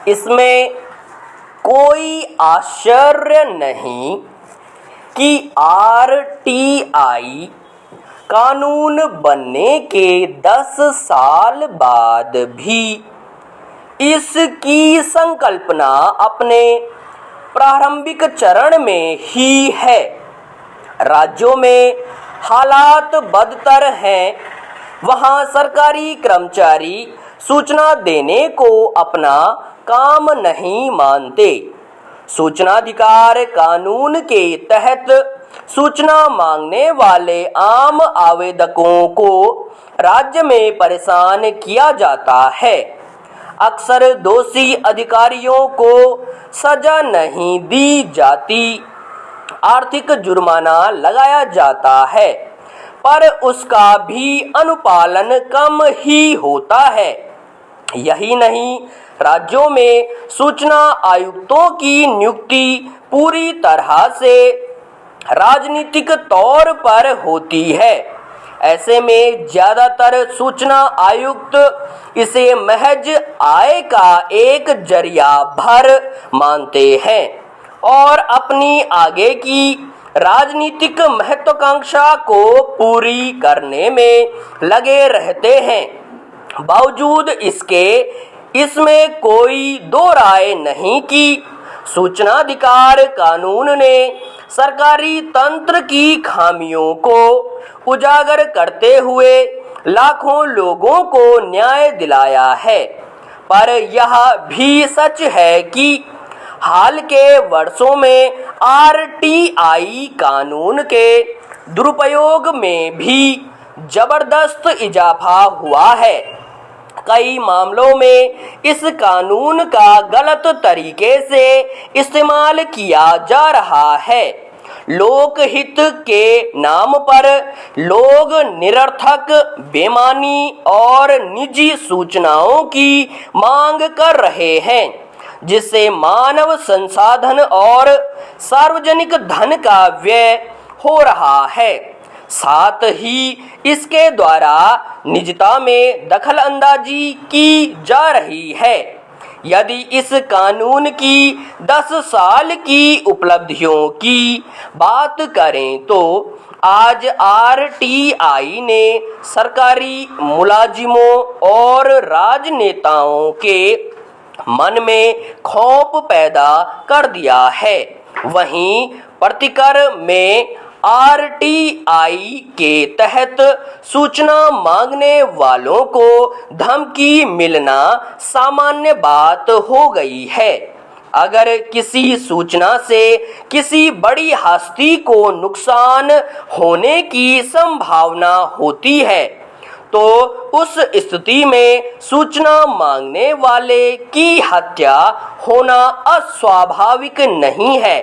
इसमें कोई आश्चर्य नहीं कि आरटीआई कानून बनने के 10 साल बाद भी इसकी संकल्पना अपने प्रारंभिक चरण में ही है। राज्यों में हालात बदतर हैं, वहां सरकारी कर्मचारी सूचना देने को अपना काम नहीं मानते। सूचनाधिकार कानून के तहत सूचना मांगने वाले आम आवेदकों को राज्य में परेशान किया जाता है। अक्सर दोषी अधिकारियों को सजा नहीं दी जाती, आर्थिक जुर्माना लगाया जाता है, पर उसका भी अनुपालन कम ही होता है। यही नहीं, राज्यों में सूचना आयुक्तों की नियुक्ति पूरी तरह से राजनीतिक तौर पर होती है। ऐसे में ज्यादातर सूचना आयुक्त इसे महज आय का एक जरिया भर मानते हैं और अपनी आगे की राजनीतिक महत्वाकांक्षा को पूरी करने में लगे रहते हैं। बावजूद इसके इसमें कोई दो राय नहीं कि सूचनाधिकार कानून ने सरकारी तंत्र की खामियों को उजागर करते हुए लाखों लोगों को न्याय दिलाया है। पर यह भी सच है कि हाल के वर्षों में आरटीआई कानून के दुरुपयोग में भी जबरदस्त इजाफा हुआ है। कई मामलों में इस कानून का गलत तरीके से इस्तेमाल किया जा रहा है। लोकहित के नाम पर लोग निरर्थक, बेमानी और निजी सूचनाओं की मांग कर रहे हैं, जिससे मानव संसाधन और सार्वजनिक धन का व्यय हो रहा है। साथ ही इसके द्वारा निजता में दखलअंदाजी की जा रही है। यदि इस कानून की 10 साल की उपलब्धियों की बात करें तो आज आरटीआई ने सरकारी मुलाजिमों और राजनेताओं के मन में खौफ पैदा कर दिया है। वहीं प्रतिकर में आरटीआई के तहत सूचना मांगने वालों को धमकी मिलना सामान्य बात हो गई है। अगर किसी सूचना से किसी बड़ी हस्ती को नुकसान होने की संभावना होती है तो उस स्थिति में सूचना मांगने वाले की हत्या होना अस्वाभाविक नहीं है।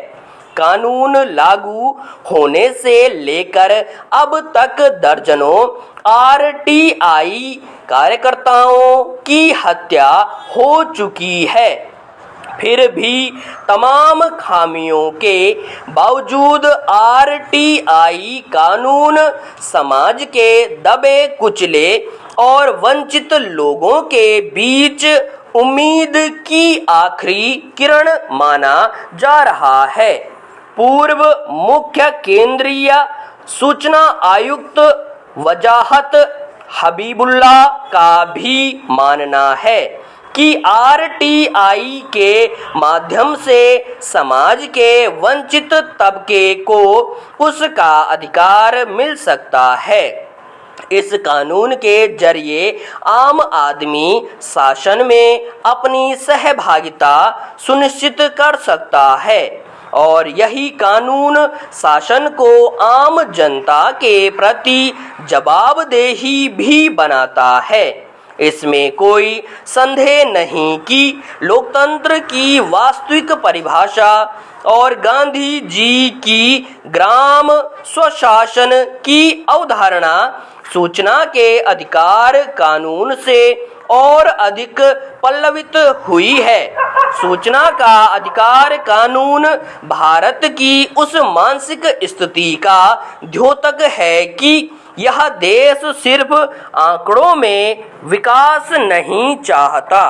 कानून लागू होने से लेकर अब तक दर्जनों आरटीआई कार्यकर्ताओं की हत्या हो चुकी है। फिर भी तमाम खामियों के बावजूद आरटीआई कानून समाज के दबे कुचले और वंचित लोगों के बीच उम्मीद की आखिरी किरण माना जा रहा है। पूर्व मुख्य केंद्रीय सूचना आयुक्त वजाहत हबीबुल्लाह का भी मानना है कि आरटीआई के माध्यम से समाज के वंचित तबके को उसका अधिकार मिल सकता है। इस कानून के जरिए आम आदमी शासन में अपनी सहभागिता सुनिश्चित कर सकता है और यही कानून शासन को आम जनता के प्रति जवाबदेही भी बनाता है। इसमें कोई संदेह नहीं कि लोकतंत्र की वास्तविक परिभाषा और गांधी जी की ग्राम स्वशासन की अवधारणा सूचना के अधिकार कानून से और अधिक पल्लवित हुई है। सूचना का अधिकार कानून भारत की उस मानसिक स्थिति का द्योतक है कि यह देश सिर्फ आंकड़ों में विकास नहीं चाहता,